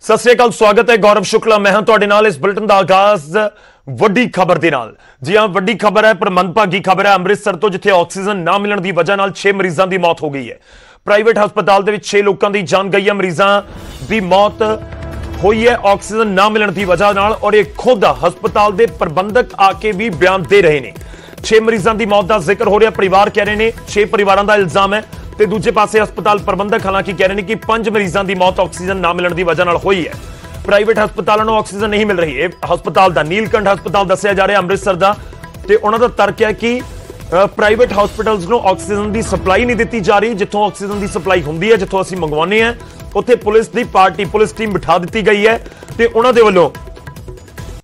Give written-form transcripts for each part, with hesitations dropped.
सत श्री अकाल, स्वागत है गौरव शुक्ला। मैं हां तुहाडे नाल। इस बुलेटिन का आगाज वड्डी खबर दे नाल। जी हां, वड्डी खबर है पर मंदभागी खबर है। अमृतसर तो जिथे ऑक्सीजन ना मिलण दी वजह नाल 6 मरीजों की मौत हो गई है। प्राइवेट हस्पताल दे विच 6 लोगों की जान गई है। मरीजों की मौत हुई है ऑक्सीजन ना मिलण की वजह नाल, और ये खुद हस्पताल के प्रबंधक आके भी बयान दे रहे हैं। 6 मरीजों की मौत का जिक्र हो रहा। परिवार कह रहे हैं 6 परिवारों का इल्जाम है, तो दूजे पासे हस्पताल प्रबंधक हालांकि कह रहे हैं कि 5 मरीजों की मौत ऑक्सीजन ना मिलने की वजह हुई है। प्राइवेट हस्पतालों को ऑक्सीजन नहीं मिल रही है। हस्पताल का नीलकंठ हस्पताल दसिया जा रहा अमृतसर का, तो उन्होंने तर्क है कि प्राइवेट हॉस्पिटल्स को ऑक्सीजन की सप्लाई नहीं दी जा रही। जिथों ऑक्सीजन की सप्लाई होंगी है, जिथों असीं मंगवाने हैं, उत्थे पुलिस की पार्टी पुलिस टीम बिठा दी गई है, तो उन्होंने वालों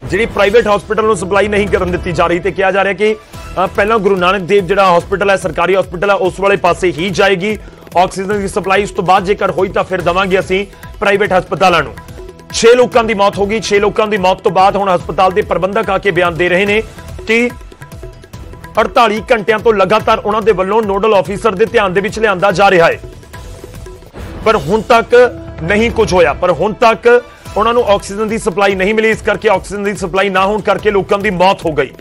जी प्राइवेट हॉस्पिटल को सप्लाई नहीं करन दी जा रही। तो कहा जा रहा है कि पहला गुरु नानक देव जो हॉस्पिटल है, सरकारी हॉस्पिटल है, उस वाले पासे ही जाएगी ऑक्सीजन की सप्लाई। उस तो बाद जेकर होई तो फिर देवांगे असीं प्राइवेट हस्पतालों को। 6 लोगों की मौत होगी। 6 लोगों की मौत तो बाद हुण हस्पताल के प्रबंधक आके बयान दे रहे हैं कि 48 घंटिया तो लगातार उन्होंने वालों नोडल ऑफिसर के ध्यान दे विच लिआंदा जा रहा है, पर हुण तक नहीं कुछ होया। पर हुण तक उन्होंने ऑक्सीजन की सप्लाई नहीं मिली, इस करके ऑक्सीजन की सप्लाई ना होने करके लोगों की मौत हो गई।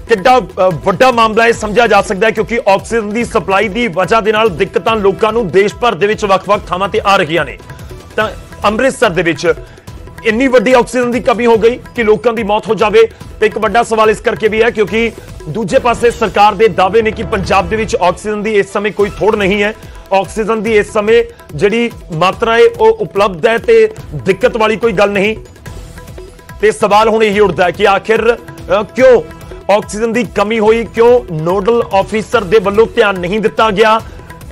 कितना वड्डा मामला है समझा जा सकता है, क्योंकि ऑक्सीजन की सप्लाई की वजह के नाल दिक्कतां लोगों को देश भर दे विच वख-वख थावां ते आ रही ने। तां अमृतसर दे विच इन्नी वड्डी ऑक्सीजन की कमी हो गई कि लोगों की मौत हो जाए। तो एक वड्डा सवाल इस करके भी है क्योंकि दूजे पासे सरकार के दावे ने कि पंजाब दे विच ऑक्सीजन की इस समय कोई थोड़ नहीं है। ऑक्सीजन की इस समय जिहड़ी मात्रा है वो उपलब्ध है, तो दिक्कत वाली कोई गल नहीं। तो सवाल हुण यही उठता है कि आखिर क्यों ऑक्सीजन की कमी हुई, क्यों नोडल ऑफिसर दे वल्लों ध्यान नहीं दिता गया,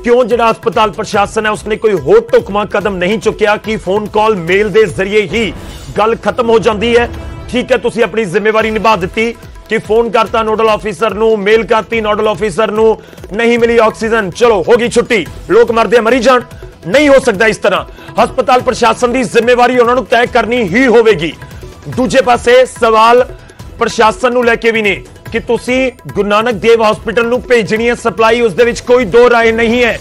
क्यों जिहड़ा हस्पताल प्रशासन है उसने कोई होर ढुकवां कदम नहीं चुकिया कि फोन कॉल मेल के जरिए ही गल खत्म हो जाती है। ठीक है, तुसीं अपनी जिम्मेवारी निभा दी कि फोन करता नोडल ऑफिसर नूं, मेल करती नोडल ऑफिसर नूं, नहीं मिली ऑक्सीजन, चलो होगी छुट्टी, लोग मरदे मरी जाण। नहीं हो सकता इस तरह। हस्पताल प्रशासन की जिम्मेवारी उन्होंने तय करनी ही होगी। दूजे पासे सवाल प्रशासन नूं लैके भी ने कि तुसी गुरु नानक देव हॉस्पिटल नूं भेजनी है सप्लाई, उस दे विच कोई दो राय नहीं है।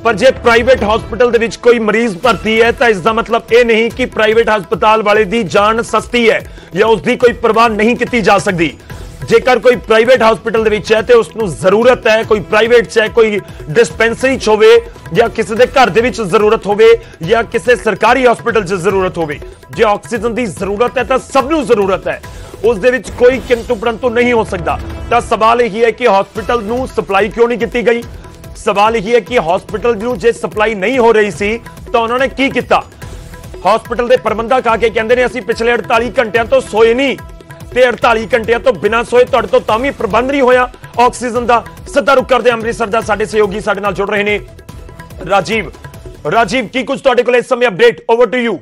पर जे प्राइवेट हॉस्पिटल दे विच कोई मरीज भर्ती है तो इसका मतलब यह नहीं कि प्राइवेट हस्पताल वाले दी जान सस्ती है या उसकी कोई परवाह नहीं की जा सकती। जेकर कोई प्राइवेट हॉस्पिटल दे विच है तो उसनूं जरूरत है, कोई प्राइवेट च है, कोई डिस्पेंसरी च होवे या किसी दे घर दे विच जरूरत होवे या किसी सरकारी हॉस्पिटल च जरूरत होवे, जे ऑक्सीजन की जरूरत है तो सबनूं जरूरत है, उस दे विच कोई किंतु परंतु नहीं हो सकता। तो सवाल यही है कि हॉस्पिटल नूं सप्लाई क्यों नहीं की गई। सवाल यही है कि हॉस्पिटल नूं जे सप्लाई नहीं हो रही सी तो उन्होंने की किया। हॉस्पिटल के प्रबंधक आके कहते हैं असीं पिछले 48 घंटिया तो सोए नहीं, ते 48 घंटिया तो बिना सोए तुहाडे तो तां भी प्रबंध नहीं होया ऑक्सीजन का। सीधा रुख करते अमृतसर का साडे सहयोगी साडे नाल जुड़ रहे हैं राजीव। राजीव, की कुछ तुहाडे कोल इस समय अपडेट? Over to you.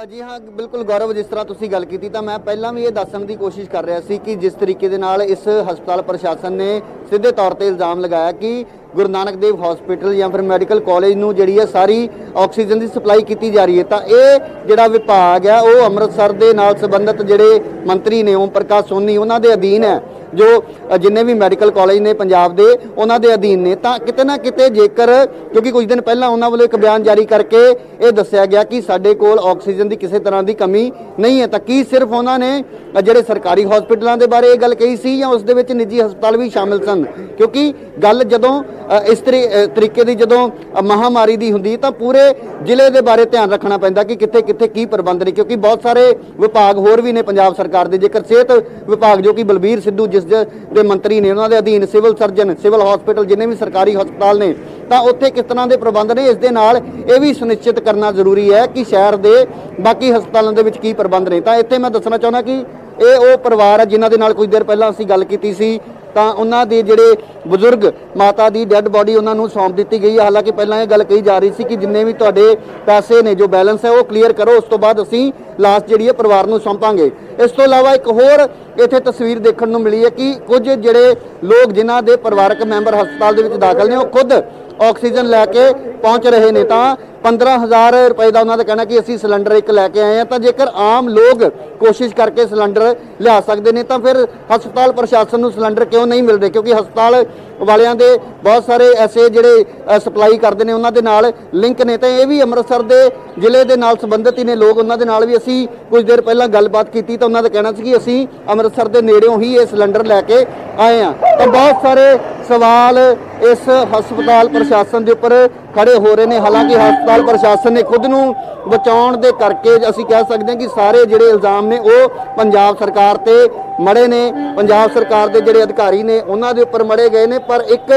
जी हाँ, बिल्कुल गौरव, जिस तरह तुसीं गल कीती तां मैं पहलां भी ये दस्सण की कोशिश कर रहा सी कि जिस तरीके दे नाल इस हस्पताल प्रशासन ने सीधे तौर पर इल्जाम लगाया कि गुरु नानक देव हॉस्पिटल या फिर मैडिकल कॉलेज नूं जिहड़ी है सारी ऑक्सीजन की सप्लाई की जा रही है, तो ये जिहड़ा विभाग है वो अमृतसर दे नाल संबंधित जिहड़े मंत्री ने ओम प्रकाश सोनी उन्हां दे अधीन है, जो जिन्ने भी मैडिकल कॉलेज ने पंजाब दे उन्हां दे अधीन ने। तां किते ना किते जेकर क्योंकि कुछ दिन पहला उन्हां वालों एक बयान जारी करके ये दस्सिया गया कि साडे कोल ऑक्सीजन की किसी तरह की कमी नहीं है, तो की सिर्फ उन्होंने जिहड़े सरकारी हॉस्पिटलों के बारे गल कही सी या उस दे विच निजी हस्पताल भी शामिल सन? क्योंकि गल जदों इस तरीके की जदों महामारी की हुंदी तां पूरे जिले के बारे ध्यान रखना पैंदा कि कित्थे कित्थे की प्रबंध ने, क्योंकि बहुत सारे विभाग होर भी ने पंजाब सरकार के। जेकर सेहत विभाग जो कि बलबीर सिद्धू जिस दे मंत्री ने उन्होंने अधीन सिविल सर्जन सिविल हॉस्पिटल जिन्हें भी सरकारी हस्पताल ने, तो उत्थे किस तरह के प्रबंध ने, इस दे नाल ये भी सुनिश्चित करना जरूरी है कि शहर के बाकी हस्पतालों के विच की प्रबंध ने। तो इत्थे मैं दसना चाहना कि ये वो परिवार है जिन्हां दे नाल कुछ देर पहला असीं गल कीती सी, तो उन्होंने जिहड़े बजुर्ग माता की डैड बॉडी उन्होंने सौंप दी गई है। हालांकि पहला ये गल कही जा रही थी कि जिन्ने भी तुहाडे पैसे ने जो बैलेंस है वो क्लीयर करो, उस तो बाद असीं लाश जिहड़ी है परिवार नूं सौंपांगे। इस तो इलावा एक होर इत्थे तस्वीर देखने को मिली है कि कुछ जिहड़े लोग जिन्हां दे परिवारक मैंबर हस्पताल दे विच दाखल ने वो खुद ऑक्सीजन लैके पहुंच रहे ने। तां 15,000 रुपए का उन्होंने कहना कि असी सिलेंडर एक लैके आए हैं। तो जेकर आम लोग कोशिश करके सिलेंडर लिया सकते हैं तो फिर हस्पताल प्रशासन को सिलेंडर क्यों नहीं मिल रहे? क्योंकि हस्पताल वालियां दे बहुत सारे ऐसे जिहड़े सप्लाई करते हैं उन्होंने नाल लिंक ने। तो ये भी अमृतसर के जिले के नाल संबंधित ही ने लोग, उन्होंने नाल भी असी कुछ देर पहला गलबात की तो उन्होंने कहना सी कि असी अमृतसर के नेड़ों ही ये सिलेंडर लैके आए हैं। तो बहुत सारे सवाल इस हस्पताल प्रशासन के उपर खड़े हो रहे हैं। हालांकि हस्पताल प्रशासन ने खुद नूं बचाउण दे करके असीं कह सकते हैं कि सारे जिहड़े इल्जाम ने वो पंजाब सरकार ते मड़े ने, पंजाब सरकार के जिहड़े अधिकारी ने उन्हां दे उपर मड़े गए ने। पर एक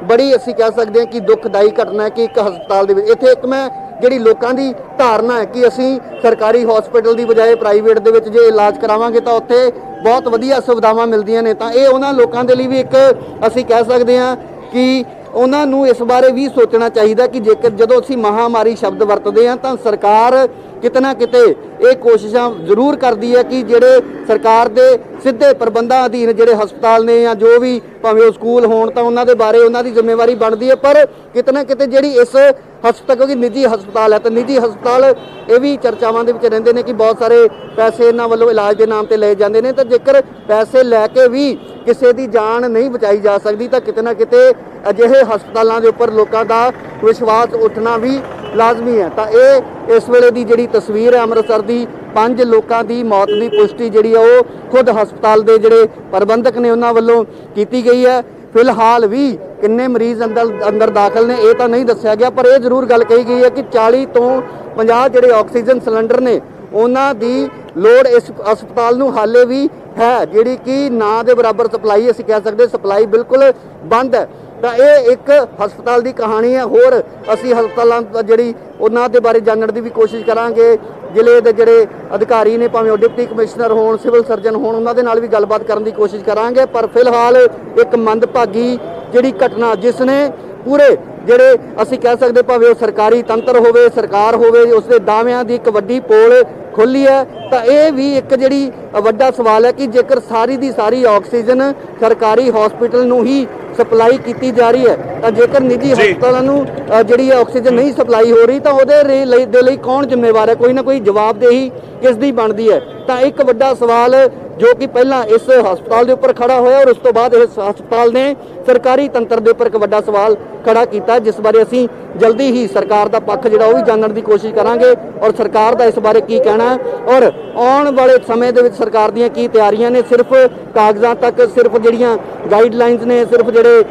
बड़ी असीं कह सकते हैं कि दुखदाई घटना है कि एक हस्पताल दे विच इत्थे एक मैं जिहड़ी लोकां दी धारणा है कि असीं सरकारी हॉस्पिटल की बजाय प्राइवेट दे विच जे इलाज करावांगे तो उत्थे बहुत वधिया सुविधावां मिलदियां ने। तां इह उन्हां लोकां दे लई भी एक असीं कह सकते हैं कि ਉਹਨਾਂ ਨੂੰ ਇਸ ਬਾਰੇ ਵੀ ਸੋਚਣਾ ਚਾਹੀਦਾ ਕਿ ਜੇਕਰ ਜਦੋਂ ਅਸੀਂ ਮਹਾਮਾਰੀ ਸ਼ਬਦ ਵਰਤਦੇ ਹਾਂ ਤਾਂ ਸਰਕਾਰ ਕਿਤੇ ਨਾ ਕਿਤੇ ਇਹ ਕੋਸ਼ਿਸ਼ਾਂ ਜ਼ਰੂਰ ਕਰਦੀ ਹੈ ਕਿ ਜਿਹੜੇ ਸਰਕਾਰ ਦੇ ਸਿੱਧੇ ਪ੍ਰਬੰਧਾਂ ਅਧੀਨ ਜਿਹੜੇ ਹਸਪਤਾਲ ਨੇ ਜਾਂ ਜੋ ਵੀ ਭਾਵੇਂ ਉਹ ਸਕੂਲ ਹੋਣ ਤਾਂ ਉਹਨਾਂ ਦੇ ਬਾਰੇ ਉਹਨਾਂ ਦੀ ਜ਼ਿੰਮੇਵਾਰੀ ਬਣਦੀ ਹੈ। ਪਰ ਕਿਤੇ ਨਾ ਕਿਤੇ ਜਿਹੜੀ ਇਸ ਹਸਪਤਾਲ, ਕਿਉਂਕਿ ਨਿੱਜੀ ਹਸਪਤਾਲ ਹੈ ਤਾਂ ਨਿੱਜੀ ਹਸਪਤਾਲ ਇਹ ਵੀ ਚਰਚਾਵਾਂ ਦੇ ਵਿੱਚ ਰਹਿੰਦੇ ਨੇ ਕਿ ਬਹੁਤ ਸਾਰੇ ਪੈਸੇ ਇਹਨਾਂ ਵੱਲੋਂ ਇਲਾਜ ਦੇ ਨਾਮ ਤੇ ਲਏ ਜਾਂਦੇ ਨੇ। ਤਾਂ ਜੇਕਰ ਪੈਸੇ ਲੈ ਕੇ ਵੀ ਕਿਸੇ ਦੀ ਜਾਨ ਨਹੀਂ ਬਚਾਈ ਜਾ ਸਕਦੀ ਤਾਂ ਕਿਤੇ ਨਾ ਕਿਤੇ ਅਜਿਹੇ ਹਸਪਤਾਲਾਂ ਦੇ ਉੱਪਰ ਲੋਕਾਂ ਦਾ ਵਿਸ਼ਵਾਸ ਉੱਠਣਾ ਵੀ ਲਾਜ਼ਮੀ ਹੈ। ਤਾਂ ਇਹ ਇਸ ਵੇਲੇ ਦੀ ਜਿਹੜੀ ਤਸਵੀਰ ਹੈ ਅੰਮ੍ਰਿਤਸਰ ਦੀ 5 ਲੋਕਾਂ ਦੀ ਮੌਤ ਦੀ ਪੁਸ਼ਟੀ ਜਿਹੜੀ ਹੈ ਉਹ ਖੁਦ ਹਸਪਤਾਲ ਦੇ ਜਿਹੜੇ ਪ੍ਰਬੰਧਕ ਨੇ ਉਹਨਾਂ ਵੱਲੋਂ ਕੀਤੀ ਗਈ ਹੈ। ਫਿਲਹਾਲ ਵੀ ਕਿੰਨੇ ਮਰੀਜ਼ ਅੰਦਰ ਦਾਖਲ ਨੇ ਇਹ ਤਾਂ ਨਹੀਂ ਦੱਸਿਆ ਗਿਆ, ਪਰ ਇਹ ਜ਼ਰੂਰ ਗੱਲ ਕਹੀ ਗਈ ਹੈ ਕਿ 40 ਤੋਂ 50 ਜਿਹੜੇ ਆਕਸੀਜਨ ਸਿਲੰਡਰ ਨੇ ਉਹਨਾਂ ਦੀ ਲੋੜ ਇਸ ਹਸਪਤਾਲ ਨੂੰ ਹਾਲੇ ਵੀ ਹੈ, ਜਿਹੜੀ ਕਿ ਨਾ ਦੇ ਬਰਾਬਰ ਸਪਲਾਈ ਅਸੀਂ ਕਹਿ ਸਕਦੇ, ਸਪਲਾਈ ਬਿਲਕੁਲ ਬੰਦ ਹੈ। ਤਾਂ ਇਹ ਇੱਕ ਹਸਪਤਾਲ ਦੀ ਕਹਾਣੀ ਹੈ। ਹੋਰ ਅਸੀਂ ਹਸਪਤਾਲਾਂ ਜਿਹੜੀ ਉਹਨਾਂ ਦੇ ਬਾਰੇ ਜਾਣਨ ਦੀ ਵੀ ਕੋਸ਼ਿਸ਼ ਕਰਾਂਗੇ। ਜ਼ਿਲ੍ਹੇ ਦੇ ਜਿਹੜੇ ਅਧਿਕਾਰੀ ਨੇ ਭਾਵੇਂ ਉਹ ਡਿਪਟੀ ਕਮਿਸ਼ਨਰ ਹੋਣ, ਸਿਵਲ ਸਰਜਨ ਹੋਣ, ਉਹਨਾਂ ਦੇ ਨਾਲ ਵੀ ਗੱਲਬਾਤ ਕਰਨ ਦੀ ਕੋਸ਼ਿਸ਼ ਕਰਾਂਗੇ। ਪਰ ਫਿਲਹਾਲ ਇੱਕ ਮੰਦਭਾਗੀ ਜਿਹੜੀ ਘਟਨਾ ਜਿਸ ਨੇ ਪੂਰੇ ਜਿਹੜੇ ਅਸੀਂ ਕਹਿ ਸਕਦੇ ਭਾਵੇਂ ਉਹ ਸਰਕਾਰੀ ਤੰਤਰ ਹੋਵੇ, ਸਰਕਾਰ ਹੋਵੇ, ਉਸਦੇ ਦਾਅਵਿਆਂ ਦੀ ਇੱਕ ਵੱਡੀ ਪੋਲ ਖੋਲੀ ਹੈ। ਤਾਂ ਇਹ ਵੀ ਇੱਕ ਜਿਹੜੀ ਵੱਡਾ ਸਵਾਲ ਹੈ ਕਿ ਜੇਕਰ ਸਾਰੀ ਦੀ ਸਾਰੀ ਆਕਸੀਜਨ ਸਰਕਾਰੀ ਹਸਪੀਟਲ ਨੂੰ ਹੀ ਸਪਲਾਈ ਕੀਤੀ ਜਾ ਰਹੀ ਹੈ ਤਾਂ ਜੇਕਰ ਨਿੱਜੀ ਹਸਪਤਾਲਾਂ ਨੂੰ ਜਿਹੜੀ ਆਕਸੀਜਨ ਨਹੀਂ ਸਪਲਾਈ ਹੋ ਰਹੀ ਤਾਂ ਉਹਦੇ ਲਈ ਕੌਣ ਜ਼ਿੰਮੇਵਾਰ ਹੈ? ਕੋਈ ਨਾ ਕੋਈ ਜਵਾਬਦੇਹੀ ਕਿਸ ਦੀ ਬਣਦੀ ਹੈ? ਤਾਂ ਇੱਕ ਵੱਡਾ ਸਵਾਲ ਜੋ ਕਿ ਪਹਿਲਾਂ ਇਸ ਹਸਪਤਾਲ ਦੇ ਉੱਪਰ ਖੜਾ ਹੋਇਆ ਔਰ ਉਸ ਤੋਂ ਬਾਅਦ ਇਸ ਹਸਪਤਾਲ ਨੇ ਸਰਕਾਰੀ ਤੰਤਰ ਦੇ ਉੱਪਰ ਇੱਕ ਵੱਡਾ ਸਵਾਲ ਖੜਾ ਕੀਤਾ, ਜਿਸ ਬਾਰੇ ਅਸੀਂ ਜਲਦੀ ਹੀ ਸਰਕਾਰ ਦਾ ਪੱਖ ਜਿਹੜਾ ਉਹ ਵੀ ਜਾਣਨ ਦੀ ਕੋਸ਼ਿਸ਼ ਕਰਾਂਗੇ ਔਰ ਸਰਕਾਰ ਦਾ ਇਸ ਬਾਰੇ ਕੀ ਕਹਿਣਾ ਔਰ ਆਉਣ ਵਾਲੇ ਸਮੇਂ ਦੇ ਵਿੱਚ ਸਰਕਾਰ ਦੀਆਂ ਕੀ ਤਿਆਰੀਆਂ ਨੇ। ਸਿਰਫ ਕਾਗਜ਼ਾਂ ਤੱਕ, ਸਿਰਫ ਜਿਹੜੀਆਂ ਗਾਈਡਲਾਈਨਸ ਨੇ, ਸਿਰਫ ਜਿਹੜੇ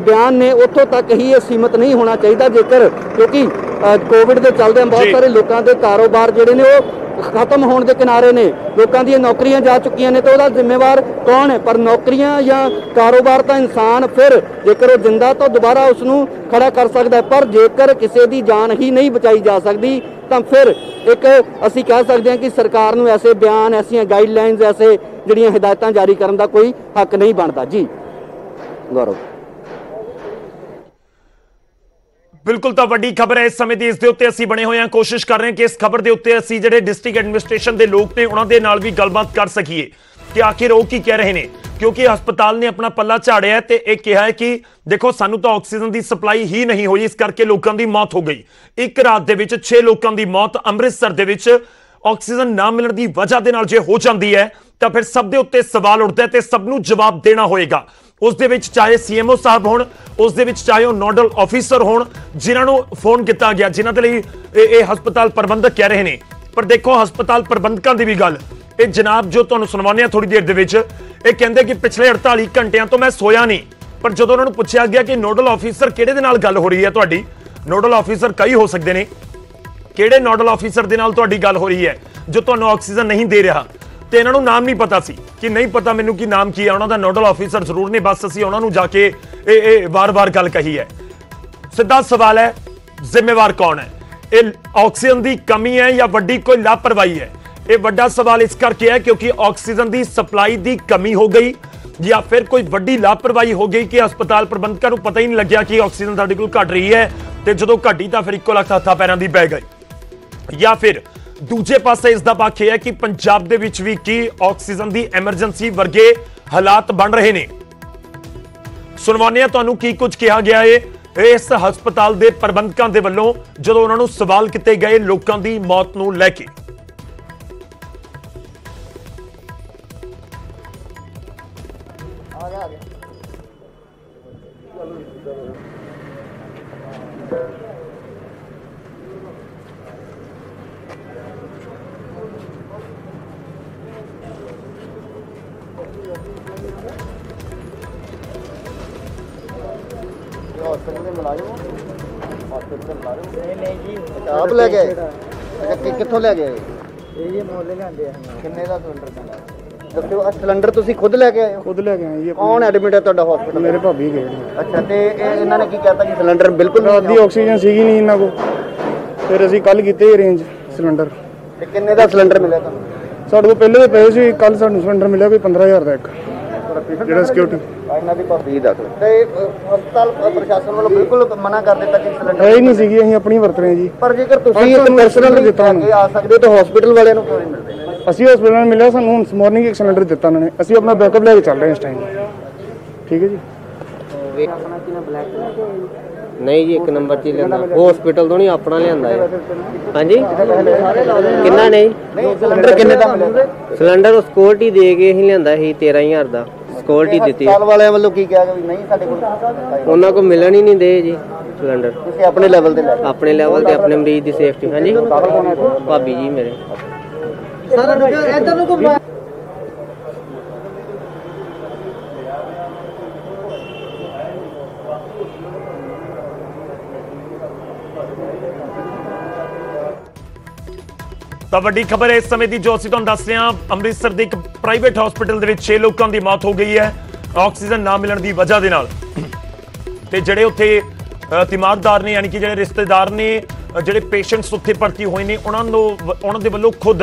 ਬਿਆਨ ਨੇ ਉੱਥੋਂ ਤੱਕ ਹੀ ਇਹ ਸੀਮਤ ਨਹੀਂ ਹੋਣਾ ਚਾਹੀਦਾ। ਜੇਕਰ ਕਿਉਂਕਿ ਕੋਵਿਡ ਦੇ ਚੱਲਦਿਆਂ ਬਹੁਤ ਸਾਰੇ ਲੋਕਾਂ ਦੇ ਕਾਰੋਬਾਰ ਜਿਹੜੇ ਨੇ ਉਹ ਖਤਮ ਹੋਣ ਦੇ ਕਿਨਾਰੇ ਨੇ, ਲੋਕਾਂ ਦੀਆਂ ਨੌਕਰੀਆਂ ਜਾ ਚੁੱਕੀਆਂ ਨੇ, ਤਾਂ ਉਹਦਾ ਜ਼ਿੰਮੇਵਾਰ ਕੌਣ ਹੈ? ਪਰ ਨੌਕਰੀਆਂ ਜਾਂ ਕਾਰੋਬਾਰ ਤਾਂ ਇਨਸਾਨ ਫਿਰ ਜੇਕਰ ਉਹ ਜਿੰਦਾ ਤਾਂ ਦੁਬਾਰਾ ਉਸ ਨੂੰ ਖੜਾ ਕਰ ਸਕਦਾ ਹੈ, ਪਰ ਜੇਕਰ ਕਿਸੇ ਦੀ ਜਾਨ ਹੀ ਨਹੀਂ ਬਚਾਈ ਜਾ ਸਕਦੀ ਤਾਂ ਫਿਰ ਇੱਕ ਅਸੀਂ ਕਹਿ ਸਕਦੇ ਹਾਂ ਕਿ ਸਰਕਾਰ ਨੂੰ ਐਸੇ ਬਿਆਨ, ਐਸੀਆਂ ਗਾਈਡਲਾਈਨਸ, ਐਸੇ ਜਿਹੜੀਆਂ ਹਦਾਇਤਾਂ ਜਾਰੀ ਕਰਨ ਦਾ ਕੋਈ ਹੱਕ ਨਹੀਂ ਬਣਦਾ। ਜੀ ਗੌਰਵ। ਬਿਲਕੁਲ, ਤਾਂ ਵੱਡੀ ਖਬਰ ਹੈ ਇਸ ਸਮੇਂ ਦੀ। ਇਸ ਦੇ ਉੱਤੇ ਅਸੀਂ ਬਣੇ ਹੋਏ ਹਾਂ, ਕੋਸ਼ਿਸ਼ ਕਰ ਰਹੇ ਹਾਂ ਕਿ ਇਸ ਖਬਰ ਦੇ ਉੱਤੇ ਅਸੀਂ ਜਿਹੜੇ ਡਿਸਟ੍ਰਿਕਟ ਐਡਮਿਨਿਸਟ੍ਰੇਸ਼ਨ ਦੇ ਲੋਕ ਨੇ ਉਹਨਾਂ ਦੇ ਨਾਲ ਵੀ ਗੱਲਬਾਤ ਕਰ ਸਕੀਏ ਕਿ ਆਖਿਰ ਉਹ ਕੀ ਕਹਿ ਰਹੇ ਨੇ, ਕਿਉਂਕਿ ਹਸਪਤਾਲ ਨੇ ਆਪਣਾ ਪੱਲਾ ਝਾੜਿਆ ਤੇ ਇਹ ਕਿਹਾ ਹੈ ਕਿ ਦੇਖੋ ਸਾਨੂੰ ਤਾਂ ਆਕਸੀਜਨ ਦੀ ਸਪਲਾਈ ਹੀ ਨਹੀਂ ਹੋਈ, ਇਸ ਕਰਕੇ ਲੋਕਾਂ ਦੀ ਮੌਤ ਹੋ ਗਈ। ਇੱਕ ਰਾਤ ਦੇ ਵਿੱਚ 6 ਲੋਕਾਂ ਦੀ ਮੌਤ ਅੰਮ੍ਰਿਤਸਰ ਦੇ ਵਿੱਚ ਆਕਸੀਜਨ ਨਾ ਮਿਲਣ ਦੀ ਵਜ੍ਹਾ ਦੇ ਨਾਲ ਜੇ ਹੋ ਜਾਂਦੀ ਹੈ ਤਾਂ ਫਿਰ ਸਭ ਦੇ ਉੱਤੇ ਸਵਾਲ ਉੱਠਦਾ ਹੈ ਤੇ ਸਭ ਨੂੰ ਜਵਾਬ ਦੇਣਾ ਹੋਏਗਾ। ਉਸ ਦੇ ਵਿੱਚ ਚਾਹੇ ਸੀਐਮਓ ਸਾਹਿਬ ਹੋਣ, ਉਸ ਦੇ ਵਿੱਚ ਚਾਹੇ ਉਹ ਨੋਡਲ ਆਫੀਸਰ ਹੋਣ ਜਿਨ੍ਹਾਂ ਨੂੰ ਫੋਨ ਕੀਤਾ ਗਿਆ, ਜਿਨ੍ਹਾਂ ਦੇ ਲਈ ਇਹ ਹਸਪਤਾਲ ਪ੍ਰਬੰਧਕ ਕਹਿ ਰਹੇ ਨੇ। ਪਰ ਦੇਖੋ ਹਸਪਤਾਲ ਪ੍ਰਬੰਧਕਾਂ ਦੀ ਵੀ ਗੱਲ, ਇਹ ਜਨਾਬ ਜੋ ਤੁਹਾਨੂੰ ਸੁਣਾਉਂਦੇ ਆ ਥੋੜੀ ਦੇਰ ਦੇ ਵਿੱਚ, ਇਹ ਕਹਿੰਦੇ ਕਿ ਪਿਛਲੇ 48 ਘੰਟਿਆਂ ਤੋਂ ਮੈਂ ਸੋਇਆ ਨਹੀਂ। ਪਰ ਜਦੋਂ ਉਹਨਾਂ ਨੂੰ ਪੁੱਛਿਆ ਗਿਆ ਕਿ ਨੋਡਲ ਆਫੀਸਰ ਕਿਹੜੇ ਦੇ ਨਾਲ ਗੱਲ ਹੋ ਰਹੀ ਹੈ ਤੁਹਾਡੀ, ਨੋਡਲ ਆਫੀਸਰ ਕਈ ਹੋ ਸਕਦੇ ਨੇ, ਕਿਹੜੇ ਨੋਡਲ ਆਫੀਸਰ ਦੇ ਨਾਲ ਤੁਹਾਡੀ ਗੱਲ ਹੋ ਰਹੀ ਹੈ ਜੋ ਤੁਹਾਨੂੰ ਆਕਸੀਜਨ ਨਹੀਂ ਦੇ ਰਿਹਾ, ਤੇ ਇਹਨਾਂ ਨੂੰ ਨਾਮ ਨਹੀਂ ਪਤਾ ਸੀ ਕਿ ਨਹੀਂ ਪਤਾ ਮੈਨੂੰ ਕਿ ਨਾਮ ਕੀ ਹੈ ਉਹਨਾਂ ਦਾ। ਨੋਡਲ ਆਫੀਸਰ ਜ਼ਰੂਰ ਨੇ, ਬਸ ਅਸੀਂ ਉਹਨਾਂ ਨੂੰ ਜਾ ਕੇ ਇਹ ਵਾਰ-ਵਾਰ ਗੱਲ ਕਹੀ ਹੈ। ਸਿੱਧਾ ਸਵਾਲ ਹੈ ਜ਼ਿੰਮੇਵਾਰ ਕੌਣ ਹੈ? ਇਹ ਆਕਸੀਜਨ ਦੀ ਕਮੀ ਹੈ ਜਾਂ ਵੱਡੀ ਕੋਈ ਲਾਪਰਵਾਹੀ ਹੈ? ਇਹ ਵੱਡਾ ਸਵਾਲ ਇਸ ਕਰਕੇ ਹੈ ਕਿਉਂਕਿ ਆਕਸੀਜਨ ਦੀ ਸਪਲਾਈ ਦੀ ਕਮੀ ਹੋ ਗਈ ਜਾਂ ਫਿਰ ਕੋਈ ਵੱਡੀ ਲਾਪਰਵਾਹੀ ਹੋ ਗਈ ਕਿ ਹਸਪਤਾਲ ਪ੍ਰਬੰਧਕਾਂ ਨੂੰ ਪਤਾ ਹੀ ਨਹੀਂ ਲੱਗਿਆ ਕਿ ਆਕਸੀਜਨ ਸਾਡੇ ਕੋਲ ਘਟ ਰਹੀ ਹੈ ਤੇ ਜਦੋਂ ਘਟੀ ਤਾਂ ਫਿਰ ਇੱਕੋ ਲੱਖ ਹੱਥਾਂ ਪੈਰਾਂ ਦੀ ਪੈ ਗਈ। ਜਾਂ ਫਿਰ ਦੂਜੇ ਪਾਸੇ ਇਸ ਦਾ ਪੱਖ ਇਹ ਹੈ ਕਿ ਪੰਜਾਬ ਦੇ ਵਿੱਚ ਵੀ ਕੀ ਆਕਸੀਜਨ ਦੀ ਐਮਰਜੈਂਸੀ ਵਰਗੇ ਹਾਲਾਤ ਬਣ ਰਹੇ ਨੇ। ਸੁਣਵਾਉਂਦੇ ਹਾਂ ਤੁਹਾਨੂੰ ਕੀ ਕੁਝ ਕਿਹਾ ਗਿਆ ਹੈ ਇਸ ਹਸਪਤਾਲ ਦੇ ਪ੍ਰਬੰਧਕਾਂ ਦੇ ਵੱਲੋਂ ਜਦੋਂ ਉਹਨਾਂ ਨੂੰ ਸਵਾਲ ਕੀਤੇ ਗਏ ਲੋਕਾਂ ਦੀ ਮੌਤ ਨੂੰ ਲੈ ਕੇ। आप ले गए? कित्थों ले गए? ये मोहल्ले लेंदे आ। किन्ने दा सिलेंडर पैंदा? दस्सिओ आ सिलेंडर तुसीं खुद लेके आए हो? खुद लेके आए। ये कौन एडमिट है तुहाडा हॉस्पिटल? मेरे भाभी गए। अच्छा ते इन्हां ने की कहता कि सिलेंडर बिल्कुल आधी ऑक्सीजन सीगी नहीं इन्हां को, फिर ਅਸੀਂ ਕੱਲ ਕੀਤੇ ਅਰੇਂਜ ਸਿਲੰਡਰ। ਤੇ ਕਿੰਨੇ ਦਾ ਸਿਲੰਡਰ ਮਿਲਿਆ ਤੁਹਾਨੂੰ? ਸਾਡੇ ਕੋਲ ਪਹਿਲੇ ਪਏ ਸੀ, ਕੱਲ ਸਾਨੂੰ ਸਿਲੰਡਰ ਮਿਲਿਆ ਕੋਈ 15000 ਦਾ ਇੱਕ, ਜਿਹੜਾ ਸਿਕਿਉਰਿਟੀ ਇਹਨਾਂ ਦੀ ਭਾਬੀ ਦਾ। ਤੇ ਹਸਪਤਾਲ ਪ੍ਰਸ਼ਾਸਨ ਵੱਲੋਂ ਬਿਲਕੁਲ ਮਨਾ ਕਰ ਦਿੱਤਾ ਕਿ ਸਿਲੰਡਰ ਹੈ ਹੀ ਨਹੀਂ ਸੀਗੀ, ਅਸੀਂ ਆਪਣੀ ਵਰਤ ਰਹੇ ਜੀ। ਪਰ ਜੇਕਰ ਤੁਸੀਂ ਪਰਸਨਲ ਦਿੱਤਾ ਆ ਸਕਦੇ ਹੋ ਤਾਂ ਹਸਪੀਟਲ ਵਾਲਿਆਂ ਨੂੰ ਕਿਉਂ ਨਹੀਂ ਮਿਲਦੇ? ਅਸੀਂ ਹਸਪੀਟਲ ਨੂੰ ਮਿਲਿਆ, ਸਾਨੂੰ ਹੁਣ ਮਾਰਨਿੰਗ ਇੱਕ ਸਿਲੰਡਰ ਦਿੱਤਾ ਉਹਨਾਂ ਨੇ, ਅਸੀਂ ਆਪਣਾ ਬੈਕਅਪ ਲੈ ਕੇ ਚੱਲ ਰਹੇ ਹਾਂ ਇਸ ਟਾਈਮ। ਠੀਕ ਹੈ ਜੀ। ਨਹੀਂ ਜੀ, ਇੱਕ ਨੰਬਰ 'ਚ ਹੀ ਲੈਂਦਾ, ਹਸਪੀਟਲ ਤੋਂ ਨਹੀਂ, ਆਪਣਾ ਲਿਆਂਦਾ ਹੈ। ਹਾਂਜੀ, ਕਿੰਨਾ ਨਹੀਂ ਸਿਲੰਡਰ ਕਿੰਨੇ ਦਾ ਮਿਲਿਆ? ਸਿਲੰਡਰ ਸਿਕਿਉਰਿਟੀ ਦੇ ਕੇ ਹੀ ਲਿਆਂਦਾ ਸੀ 13000 ਦਾ, ਸਿਕਿਉਰਿਟੀ ਦਿੱਤੀ। ਹਸਪਤਾਲ ਵਾਲਿਆਂ ਵੱਲੋਂ ਕੀ ਕਿਹਾ ਕਿ ਨਹੀਂ ਸਾਡੇ ਕੋਲ? ਉਹਨਾਂ ਕੋਲ ਮਿਲਣ ਹੀ ਨਹੀਂ ਦੇ ਜੀ ਸਿਲੰਡਰ। ਤੁਸੀਂ ਆਪਣੇ ਲੈਵਲ ਤੇ ਲੈ ਕੇ? ਆਪਣੇ ਲੈਵਲ ਤੇ, ਆਪਣੇ ਮਰੀਜ਼ ਦੀ ਸੇਫਟੀ। ਹਾਂਜੀ, ਭਾਬੀ ਜੀ ਮੇਰੇ। ਤਾਂ ਵੱਡੀ ਖਬਰ ਹੈ ਇਸ ਸਮੇਂ ਦੀ ਜੋ ਅਸੀਂ ਤੁਹਾਨੂੰ ਦੱਸ ਰਹੇ ਹਾਂ। ਅੰਮ੍ਰਿਤਸਰ ਦੇ ਇੱਕ ਪ੍ਰਾਈਵੇਟ ਹਸਪੀਟਲ ਦੇ ਵਿੱਚ 6 ਲੋਕਾਂ ਦੀ ਮੌਤ ਹੋ ਗਈ ਹੈ ਆਕਸੀਜਨ ਨਾ ਮਿਲਣ ਦੀ ਵਜ੍ਹਾ ਦੇ ਨਾਲ। ਤੇ ਜਿਹੜੇ ਉੱਥੇ ਤਿਮਾਰਦਾਰ ਨੇ, ਯਾਨੀ ਕਿ ਜਿਹੜੇ ਰਿਸ਼ਤੇਦਾਰ ਨੇ, ਜਿਹੜੇ ਪੇਸ਼ੈਂਟਸ ਉੱਥੇ ਭਰਤੀ ਹੋਏ ਨੇ, ਉਹਨਾਂ ਦੇ ਵੱਲੋਂ ਖੁਦ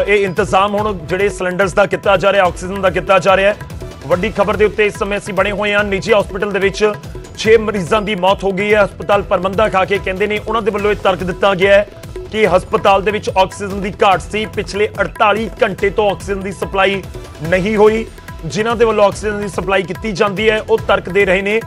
ਇਹ ਇੰਤਜ਼ਾਮ ਹੁਣ ਜਿਹੜੇ ਸਿਲੰਡਰਸ ਦਾ ਕੀਤਾ ਜਾ ਰਿਹਾ, ਆਕਸੀਜਨ ਦਾ ਕੀਤਾ ਜਾ ਰਿਹਾ ਹੈ। ਵੱਡੀ ਖਬਰ ਦੇ ਉੱਤੇ ਇਸ ਸਮੇਂ ਅਸੀਂ ਬਣੇ ਹੋਏ ਹਾਂ। ਨਿੱਜੀ ਹਸਪੀਟਲ ਦੇ ਵਿੱਚ 6 ਮਰੀਜ਼ਾਂ ਦੀ ਮੌਤ ਹੋ ਗਈ ਹੈ। ਹਸਪਤਾਲ ਪ੍ਰਬੰਧਕ ਆ ਕੇ ਕਹਿੰਦੇ ਨੇ, ਉਹਨਾਂ ਦੇ ਵੱਲੋਂ ਇਹ ਤਰਕ ਦਿੱਤਾ ਗਿਆ ਹੈ ਕਿ ਹਸਪਤਾਲ ਦੇ ਵਿੱਚ ਆਕਸੀਜਨ ਦੀ ਘਾਟ ਸੀ, ਪਿਛਲੇ 48 ਘੰਟੇ ਤੋਂ ਆਕਸੀਜਨ ਦੀ ਸਪਲਾਈ ਨਹੀਂ ਹੋਈ। ਜਿਨ੍ਹਾਂ ਦੇ ਵੱਲੋਂ ਆਕਸੀਜਨ ਦੀ ਸਪਲਾਈ ਕੀਤੀ ਜਾਂਦੀ ਹੈ ਉਹ ਤਰਕ ਦੇ ਰਹੇ ਨੇ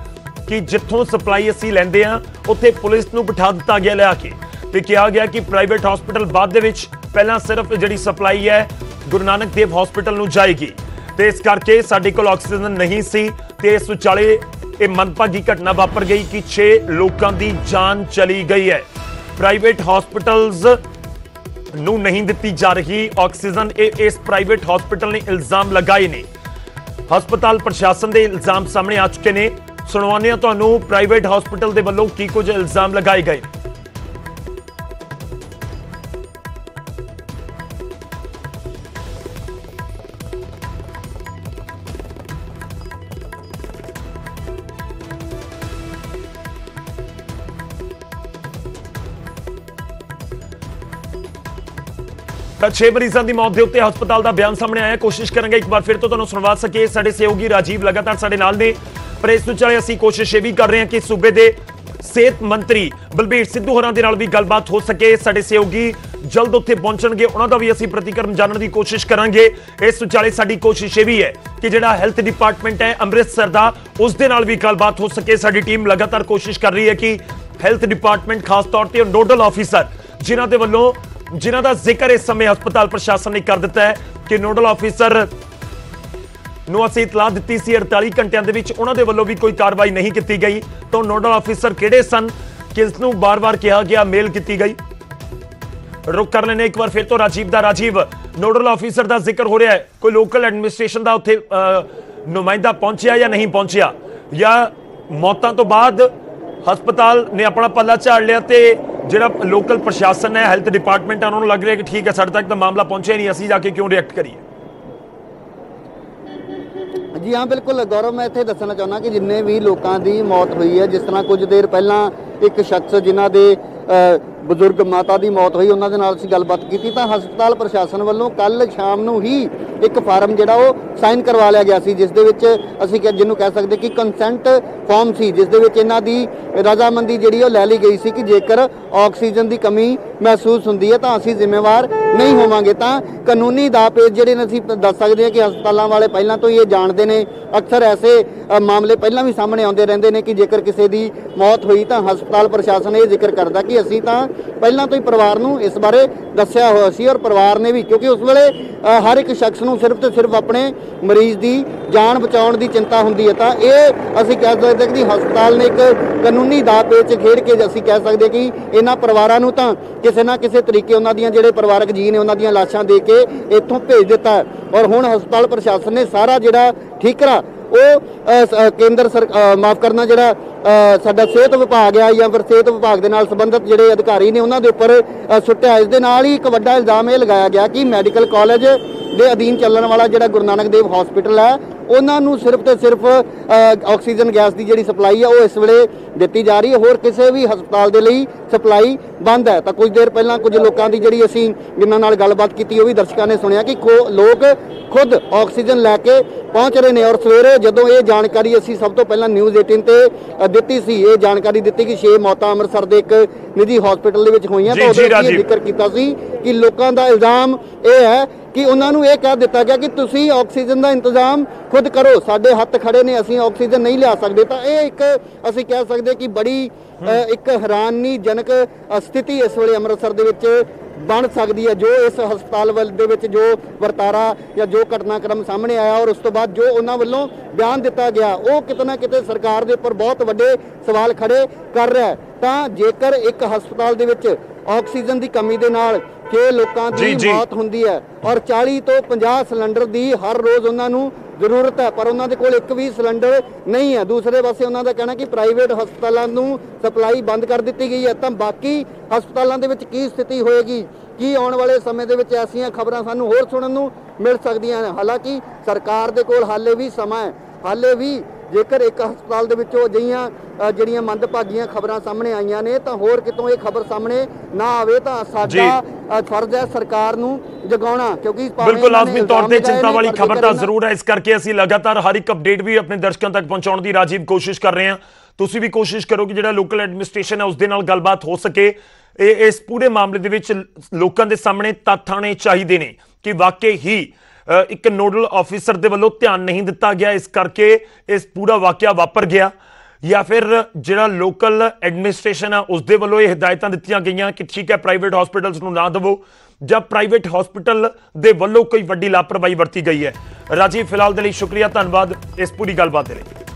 ਕਿ ਜਿੱਥੋਂ ਸਪਲਾਈ ਅਸੀਂ ਲੈਂਦੇ ਆ ਉੱਥੇ ਪੁਲਿਸ ਨੂੰ ਬਿਠਾ ਦਿੱਤਾ ਗਿਆ ਲਿਆ ਕੇ, ਤੇ ਕਿਹਾ ਗਿਆ ਕਿ ਪ੍ਰਾਈਵੇਟ ਹਸਪੀਟਲ ਬਾਅਦ ਦੇ ਵਿੱਚ ਪਹਿਲਾਂ ਸਿਰਫ ਜਿਹੜੀ ਸਪਲਾਈ ਹੈ ਗੁਰੂ ਨਾਨਕ ਦੇਵ ਹਸਪੀਟਲ ਨੂੰ ਜਾਏਗੀ, ਤੇ ਇਸ ਕਰਕੇ ਸਾਡੇ ਕੋਲ ਆਕਸੀਜਨ ਨਹੀਂ ਸੀ। ਤੇ ਇਸ ਵਿਚਾਲੇ ਇਹ ਮੰਦਭਾਗੀ ਘਟਨਾ ਵਾਪਰ ਗਈ ਕਿ 6 ਲੋਕਾਂ ਦੀ ਜਾਨ ਚਲੀ ਗਈ ਹੈ। ਪ੍ਰਾਈਵੇਟ ਹਸਪੀਟਲਸ ਨੂੰ ਨਹੀਂ ਦਿੱਤੀ ਜਾ ਰਹੀ ਆਕਸੀਜਨ, ਇਹ ਇਸ ਪ੍ਰਾਈਵੇਟ ਹਸਪੀਟਲ ਨੇ ਇਲਜ਼ਾਮ ਲਗਾਏ ਨੇ। ਹਸਪਤਾਲ ਪ੍ਰਸ਼ਾਸਨ ਦੇ ਇਲਜ਼ਾਮ ਸਾਹਮਣੇ ਆ ਚੁੱਕੇ ਨੇ। ਸੁਣਵਾਉਂਦੇ ਹਾਂ ਤੁਹਾਨੂੰ ਪ੍ਰਾਈਵੇਟ ਹਸਪੀਟਲ ਦੇ ਵੱਲੋਂ ਕੀ ਕੁਝ ਇਲਜ਼ਾਮ ਲਗਾਏ ਗਏ। ਤਾਂ 6 ਮਰੀਜ਼ਾਂ ਦੀ ਮੌਤ ਦੇ ਉੱਤੇ ਹਸਪਤਾਲ ਦਾ ਬਿਆਨ ਸਾਹਮਣੇ ਆਇਆ। ਕੋਸ਼ਿਸ਼ ਕਰਾਂਗੇ ਇੱਕ ਵਾਰ ਫਿਰ ਤੋਂ ਤੁਹਾਨੂੰ ਸੁਣਵਾ ਸਕੀਏ। ਸਾਡੇ ਸਹਿਯੋਗੀ ਰਾਜੀਵ ਲਗਾਤਾਰ ਸਾਡੇ ਨਾਲ ਨੇ, ਪਰ ਇਸ ਵਿਚਾਲੇ ਅਸੀਂ ਕੋਸ਼ਿਸ਼ ਇਹ ਵੀ ਕਰ ਰਹੇ ਹਾਂ ਕਿ ਸੂਬੇ ਦੇ ਸਿਹਤ ਮੰਤਰੀ ਬਲਬੀਰ ਸਿੱਧੂ ਹੋਰਾਂ ਦੇ ਨਾਲ ਵੀ ਗੱਲਬਾਤ ਹੋ ਸਕੇ। ਸਾਡੇ ਸਹਿਯੋਗੀ ਜਲਦ ਉੱਥੇ ਪਹੁੰਚਣਗੇ, ਉਹਨਾਂ ਦਾ ਵੀ ਅਸੀਂ ਪ੍ਰਤੀਕਰਮ ਜਾਣਨ ਦੀ ਕੋਸ਼ਿਸ਼ ਕਰਾਂਗੇ। ਇਸ ਵਿਚਾਲੇ ਸਾਡੀ ਕੋਸ਼ਿਸ਼ ਇਹ ਵੀ ਹੈ ਕਿ ਜਿਹੜਾ ਹੈਲਥ ਡਿਪਾਰਟਮੈਂਟ ਹੈ ਅੰਮ੍ਰਿਤਸਰ ਦਾ, ਉਸ ਦੇ ਨਾਲ ਵੀ ਗੱਲਬਾਤ ਹੋ ਸਕੇ। ਸਾਡੀ ਟੀਮ ਲਗਾਤਾਰ ਕੋਸ਼ਿਸ਼ ਕਰ ਰਹੀ ਹੈ ਕਿ ਹੈਲਥ ਡਿਪਾਰਟਮੈਂਟ, ਖਾਸ ਤੌਰ ਤੇ ਨੋਡਲ ਆਫੀਸਰ ਜਿਨ੍ਹਾਂ ਦਾ ਜ਼ਿਕਰ ਇਸ ਸਮੇਂ ਹਸਪਤਾਲ ਪ੍ਰਸ਼ਾਸਨ ਨੇ ਕਰ ਦਿੱਤਾ ਹੈ ਕਿ ਨੋਡਲ ਆਫੀਸਰ ਨੂੰ ਅਸੀਂ ਇਤਲਾਹ ਦਿੱਤੀ ਸੀ 48 ਘੰਟਿਆਂ ਦੇ ਵਿੱਚ ਉਹਨਾਂ ਦੇ ਵੱਲੋਂ ਵੀ ਕੋਈ ਕਾਰਵਾਈ ਨਹੀਂ ਕੀਤੀ ਗਈ। ਤਾਂ ਨੋਡਲ ਆਫੀਸਰ ਕਿਹੜੇ ਸਨ, ਕਿਸ ਨੂੰ ਬਾਰ-ਬਾਰ ਕਿਹਾ ਗਿਆ, ਮੇਲ ਕੀਤੀ ਗਈ। ਰੁਕ ਕਰ ਲੈਣੇ ਇੱਕ ਵਾਰ ਫਿਰ ਤੋਂ ਰਾਜੀਵ ਦਾ। ਰਾਜੀਵ, ਨੋਡਲ ਆਫੀਸਰ ਦਾ ਜ਼ਿਕਰ ਹੋ ਰਿਹਾ ਹੈ, ਕੋਈ ਲੋਕਲ ਐਡਮਿਨਿਸਟ੍ਰੇਸ਼ਨ ਦਾ ਉੱਥੇ ਨੁਮਾਇੰਦਾ ਪਹੁੰਚਿਆ ਜਾਂ ਨਹੀਂ ਪਹੁੰਚਿਆ, ਜਾਂ ਮੌਤਾਂ ਤੋਂ ਬਾਅਦ ਹਸਪਤਾਲ ਨੇ ਆਪਣਾ ਪੱਲਾ ਝਾੜ ਲਿਆ ਤੇ ਜਿਹੜਾ ਲੋਕਲ ਪ੍ਰਸ਼ਾਸਨ ਹੈ, ਹੈਲਥ ਡਿਪਾਰਟਮੈਂਟ ਹੈ, ਉਹਨਾਂ ਨੂੰ ਲੱਗ ਰਿਹਾ ਕਿ ਠੀਕ ਹੈ ਸਾਡੇ ਤੱਕ ਤਾਂ ਮਾਮਲਾ ਪਹੁੰਚਿਆ ਨਹੀਂ, ਅਸੀਂ ਜਾ ਕੇ ਕਿਉਂ ਰਿਐਕਟ ਕਰੀਏ। ਜੀ ਹਾਂ, ਬਿਲਕੁਲ ਗੌਰਵ, ਮੈਂ ਇੱਥੇ ਦੱਸਣਾ ਚਾਹੁੰਦਾ ਕਿ ਜਿੰਨੇ ਵੀ ਲੋਕਾਂ ਦੀ ਮੌਤ ਹੋਈ ਹੈ, ਜਿਸ ਤਰ੍ਹਾਂ ਕੁਝ ਦੇਰ ਪਹਿਲਾਂ ਇੱਕ ਸ਼ਖਸ ਜਿਨ੍ਹਾਂ ਦੇ ਬਜ਼ੁਰਗ ਮਾਤਾ ਦੀ ਮੌਤ ਹੋਈ ਉਹਨਾਂ ਦੇ ਨਾਲ ਅਸੀਂ ਗੱਲਬਾਤ ਕੀਤੀ ਤਾਂ ਹਸਪਤਾਲ ਪ੍ਰਸ਼ਾਸਨ ਵੱਲੋਂ ਕੱਲ ਸ਼ਾਮ ਨੂੰ ਹੀ ਇੱਕ ਫਾਰਮ ਜਿਹੜਾ ਉਹ ਸਾਈਨ ਕਰਵਾ ਲਿਆ ਗਿਆ ਸੀ, ਜਿਸ ਦੇ ਵਿੱਚ ਅਸੀਂ ਜਿਹਨੂੰ ਕਹਿ ਸਕਦੇ ਕਿ ਕੰਸੈਂਟ ਫਾਰਮ ਸੀ, ਜਿਸ ਦੇ ਵਿੱਚ ਇਹਨਾਂ ਦੀ ਰਜ਼ਾਮੰਦੀ ਜਿਹੜੀ ਉਹ ਲੈ ਲਈ ਗਈ ਸੀ ਕਿ ਜੇਕਰ ਆਕਸੀਜਨ ਦੀ ਕਮੀ ਮਹਿਸੂਸ ਹੁੰਦੀ ਹੈ ਤਾਂ ਅਸੀਂ ਜ਼ਿੰਮੇਵਾਰ ਨਹੀਂ ਹੋਵਾਂਗੇ। ਤਾਂ ਕਾਨੂੰਨੀ ਦਾਅਪੇਚ ਜਿਹੜੇ ਨੇ ਅਸੀਂ ਦੱਸ ਸਕਦੇ ਹਾਂ ਕਿ ਹਸਪਤਾਲਾਂ ਵਾਲੇ ਪਹਿਲਾਂ ਤੋਂ ਹੀ ਇਹ ਜਾਣਦੇ ਨੇ, ਅਕਸਰ ਐਸੇ ਮਾਮਲੇ ਪਹਿਲਾਂ ਵੀ ਸਾਹਮਣੇ ਆਉਂਦੇ ਰਹਿੰਦੇ ਨੇ ਕਿ ਜੇਕਰ ਕਿਸੇ ਦੀ ਮੌਤ ਹੋਈ ਤਾਂ ਹਸਪਤਾਲ ਪ੍ਰਸ਼ਾਸਨ ਇਹ ਜ਼ਿਕਰ ਕਰਦਾ ਕਿ ਅਸੀਂ ਤਾਂ ਪਹਿਲਾਂ ਤੋਂ ਹੀ ਪਰਿਵਾਰ ਨੂੰ ਇਸ ਬਾਰੇ ਦੱਸਿਆ ਹੋਇਆ ਸੀ ਔਰ ਪਰਿਵਾਰ ਨੇ ਵੀ, ਕਿਉਂਕਿ ਉਸ ਵੇਲੇ ਹਰ ਇੱਕ ਸ਼ਖਸ ਨੂੰ ਸਿਰਫ ਤੇ ਸਿਰਫ ਆਪਣੇ ਮਰੀਜ਼ ਦੀ ਜਾਨ ਬਚਾਉਣ ਦੀ ਚਿੰਤਾ ਹੁੰਦੀ ਹੈ। ਤਾਂ ਇਹ ਅਸੀਂ ਕਹਿ ਸਕਦੇ ਕਿ ਹਸਪਤਾਲ ਨੇ ਇੱਕ ਕਾਨੂੰਨੀ ਦਾਅਪੇਚ ਖੇਡ ਕੇ ਅਸੀਂ ਕਹਿ ਸਕਦੇ ਕਿ ਇਹਨਾਂ ਪਰਿਵਾਰਾਂ ਨੂੰ ਤਾਂ ਕਿਸੇ ਨਾ ਕਿਸੇ ਤਰੀਕੇ ਉਹਨਾਂ ਦੀਆਂ ਜਿਹੜੇ ਪਰਿਵਾਰਕ ਜੀ ਨੇ ਉਹਨਾਂ ਦੀਆਂ ਲਾਸ਼ਾਂ ਦੇ ਕੇ ਇੱਥੋਂ ਭੇਜ ਦਿੱਤਾ ਔਰ ਹੁਣ ਹਸਪਤਾਲ ਪ੍ਰਸ਼ਾਸਨ ਨੇ ਸਾਰਾ ਜਿਹੜਾ ਠੀਕਰਾ ਉਹ ਕੇਂਦਰ ਮਾਫ ਕਰਨਾ ਜਿਹੜਾ ਸਾਡਾ ਸਿਹਤ ਵਿਭਾਗ ਆ ਜਾਂ ਫਿਰ ਸਿਹਤ ਵਿਭਾਗ ਦੇ ਨਾਲ ਸੰਬੰਧਿਤ ਜਿਹੜੇ ਅਧਿਕਾਰੀ ਨੇ ਉਹਨਾਂ ਦੇ ਉੱਪਰ ਸੁੱਟਿਆ। ਇਸ ਦੇ ਨਾਲ ਹੀ ਇੱਕ ਵੱਡਾ ਇਲਜ਼ਾਮ ਇਹ ਲਗਾਇਆ ਗਿਆ ਕਿ ਮੈਡੀਕਲ ਕਾਲਜ ਦੇ ਅਧੀਨ ਚੱਲਣ ਵਾਲਾ ਜਿਹੜਾ ਗੁਰੂ ਨਾਨਕ ਦੇਵ ਹਸਪੀਟਲ ਹੈ ਉਹਨਾਂ ਨੂੰ ਸਿਰਫ ਤੇ ਸਿਰਫ ਆਕਸੀਜਨ ਗੈਸ ਦੀ ਜਿਹੜੀ ਸਪਲਾਈ ਹੈ ਉਹ ਇਸ ਵੇਲੇ ਦਿੱਤੀ ਜਾ ਰਹੀ ਹੈ, ਹੋਰ ਕਿਸੇ ਵੀ ਹਸਪਤਾਲ ਦੇ ਲਈ ਸਪਲਾਈ ਬੰਦ ਹੈ। ਤਾਂ ਕੁਝ ਦੇਰ ਪਹਿਲਾਂ ਕੁਝ ਲੋਕਾਂ ਦੀ ਜਿਹੜੀ ਅਸੀਂ ਜਿਨ੍ਹਾਂ ਨਾਲ ਗੱਲਬਾਤ ਕੀਤੀ ਉਹ ਵੀ ਦਰਸ਼ਕਾਂ ਨੇ ਸੁਣਿਆ ਕਿ ਲੋਕ ਖੁਦ ਆਕਸੀਜਨ ਲੈ ਕੇ ਪਹੁੰਚ ਰਹੇ ਨੇ ਔਰ ਸਵੇਰੇ ਜਦੋਂ ਇਹ ਜਾਣਕਾਰੀ ਅਸੀਂ ਸਭ ਤੋਂ ਪਹਿਲਾਂ ਨਿਊਜ਼ 18 ਤੇ ਦਿੱਤੀ ਸੀ, ਇਹ ਜਾਣਕਾਰੀ ਦਿੱਤੀ ਕਿ 6 ਮੌਤਾਂ ਅੰਮ੍ਰਿਤਸਰ ਦੇ ਇੱਕ ਨਿੱਜੀ ਹਸਪੀਟਲ ਦੇ ਵਿੱਚ ਹੋਈਆਂ ਤਾਂ ਉਹਦੇ ਵਿੱਚ ਜ਼ਿਕਰ ਕੀਤਾ ਸੀ ਕਿ ਲੋਕਾਂ ਦਾ ਇਲਜ਼ਾਮ ਇਹ ਹੈ ਕਿ ਉਹਨਾਂ ਨੂੰ ਇਹ ਕਹਿ ਦਿੱਤਾ ਗਿਆ ਕਿ ਤੁਸੀਂ ਆਕਸੀਜਨ ਦਾ ਇੰਤਜ਼ਾਮ ਖੁਦ ਕਰੋ, ਸਾਡੇ ਹੱਥ ਖੜੇ ਨੇ, ਅਸੀਂ ਆਕਸੀਜਨ ਨਹੀਂ ਲਿਆ ਸਕਦੇ। ਤਾਂ ਇਹ ਇੱਕ ਅਸੀਂ ਕਹਿ ਸਕਦੇ ਕਿ ਬੜੀ ਇੱਕ ਹੈਰਾਨੀਜਨਕ ਸਥਿਤੀ ਇਸ ਵੇਲੇ ਅੰਮ੍ਰਿਤਸਰ ਦੇ ਵਿੱਚ ਬਣ ਸਕਦੀ ਹੈ, ਜੋ ਇਸ ਹਸਪਤਾਲ ਦੇ ਵਿੱਚ ਜੋ ਵਰਤਾਰਾ ਜਾਂ ਜੋ ਘਟਨਾਕ੍ਰਮ ਸਾਹਮਣੇ ਆਇਆ ਔਰ ਉਸ ਤੋਂ ਬਾਅਦ ਜੋ ਉਹਨਾਂ ਵੱਲੋਂ ਬਿਆਨ ਦਿੱਤਾ ਗਿਆ ਉਹ ਕਿਤੇ ਨਾ ਕਿਤੇ ਸਰਕਾਰ ਦੇ ਉੱਪਰ ਬਹੁਤ ਵੱਡੇ ਸਵਾਲ ਖੜੇ ਕਰ ਰਿਹਾ ਹੈ। ਤਾਂ ਜੇਕਰ ਇੱਕ ਹਸਪਤਾਲ ਦੇ ਵਿੱਚ ਆਕਸੀਜਨ ਦੀ ਕਮੀ ਦੇ ਨਾਲ 6 ਲੋਕਾਂ ਦੀ ਮੌਤ ਹੁੰਦੀ ਹੈ ਔਰ 40 ਤੋਂ 50 ਸਿਲੰਡਰ ਦੀ ਹਰ ਰੋਜ਼ ਉਹਨਾਂ ਨੂੰ ਜ਼ਰੂਰਤ ਹੈ ਪਰ ਉਹਨਾਂ ਦੇ ਕੋਲ ਇੱਕ ਵੀ ਸਿਲੰਡਰ ਨਹੀਂ ਹੈ। ਦੂਸਰੇ ਪਾਸੇ ਉਹਨਾਂ ਦਾ ਕਹਿਣਾ ਕਿ ਪ੍ਰਾਈਵੇਟ ਹਸਪਤਾਲਾਂ ਨੂੰ ਸਪਲਾਈ ਬੰਦ ਕਰ ਦਿੱਤੀ ਗਈ ਹੈ, ਤਾਂ ਬਾਕੀ ਹਸਪਤਾਲਾਂ ਦੇ ਵਿੱਚ ਕੀ ਸਥਿਤੀ ਹੋਏਗੀ, ਕੀ ਆਉਣ ਵਾਲੇ ਸਮੇਂ ਦੇ ਵਿੱਚ ਐਸੀਆਂ ਖਬਰਾਂ ਸਾਨੂੰ ਹੋਰ ਸੁਣਨ ਨੂੰ ਮਿਲ ਸਕਦੀਆਂ ਹਨ। ਹਾਲਾਂਕਿ ਸਰਕਾਰ ਦੇ ਕੋਲ ਹਾਲੇ ਵੀ ਸਮਾਂ ਹੈ, ਹਾਲੇ ਵੀ ਜੇਕਰ ਇੱਕ ਹਸਪਤਾਲ ਦੇ ਵਿੱਚੋਂ ਅਜਿਹੀਆਂ ਜਿਹੜੀਆਂ ਮੰਦਭਾਗੀਆਂ ਖਬਰਾਂ ਸਾਹਮਣੇ ਆਈਆਂ ਨੇ ਤਾਂ ਹੋਰ ਕਿਤੋਂ ਇਹ ਖਬਰ ਸਾਹਮਣੇ ਨਾ ਆਵੇ ਤਾਂ ਸਾਡਾ ਫਰਜ਼ ਹੈ ਸਰਕਾਰ ਨੂੰ ਜਗਾਉਣਾ, ਕਿਉਂਕਿ ਬਿਲਕੁਲ ਲਾਜ਼ਮੀ ਤੌਰ ਤੇ ਚਿੰਤਾ ਵਾਲੀ ਖਬਰ ਤਾਂ ਜ਼ਰੂਰ ਹੈ। ਇਸ ਕਰਕੇ ਅਸੀਂ ਲਗਾਤਾਰ ਹਰ ਇੱਕ ਅਪਡੇਟ ਵੀ ਆਪਣੇ ਦਰਸ਼ਕਾਂ ਤੱਕ ਪਹੁੰਚਾਉਣ ਦੀ ਰਾਜੀਵ ਕੋਸ਼ਿਸ਼ ਕਰ ਰਹੇ ਹਾਂ। ਤੁਸੀਂ ਵੀ ਕੋਸ਼ਿਸ਼ ਕਰੋ ਕਿ ਜਿਹੜਾ ਲੋਕਲ ਐਡਮਿਨਿਸਟ੍ਰੇਸ਼ਨ ਹੈ ਉਸ ਦੇ ਨਾਲ ਗੱਲਬਾਤ ਹੋ ਸਕੇ। ਇਸ ਪੂਰੇ ਮਾਮਲੇ ਦੇ ਵਿੱਚ ਲੋਕਾਂ ਦੇ ਸਾਹਮਣੇ ਤੱਥ ਆਉਣੇ ਚਾਹੀਦੇ ਨੇ ਕਿ ਵਾਕਈ ਹੀ ਇੱਕ ਨੋਡਲ ਆਫੀਸਰ ਦੇ ਵੱਲੋਂ ਧਿਆਨ ਨਹੀਂ ਦਿੱਤਾ ਗਿਆ, ਇਸ ਕਰਕੇ ਇਸ ਪੂਰਾ ਵਾਕਿਆ ਵਾਪਰ ਗਿਆ, ਜਾਂ ਫਿਰ ਜਿਹੜਾ ਲੋਕਲ ਐਡਮਿਨਿਸਟ੍ਰੇਸ਼ਨ ਆ ਉਸ ਦੇ ਵੱਲੋਂ ਇਹ ਹਦਾਇਤਾਂ ਦਿੱਤੀਆਂ ਗਈਆਂ ਕਿ ਠੀਕ ਹੈ ਪ੍ਰਾਈਵੇਟ ਹਸਪੀਟਲਸ ਨੂੰ ਨਾ ਦੇਵੋ, ਜਾਂ ਪ੍ਰਾਈਵੇਟ ਹਸਪੀਟਲ ਦੇ ਵੱਲੋਂ ਕੋਈ ਵੱਡੀ ਲਾਪਰਵਾਹੀ ਵਰਤੀ ਗਈ ਹੈ। ਰਾਜੀਵ ਫਿਲਹਾਲ ਦੇ ਲਈ ਸ਼ੁਕਰੀਆ, ਧੰਨਵਾਦ ਇਸ ਪੂਰੀ ਗੱਲਬਾਤ ਦੇ ਲਈ।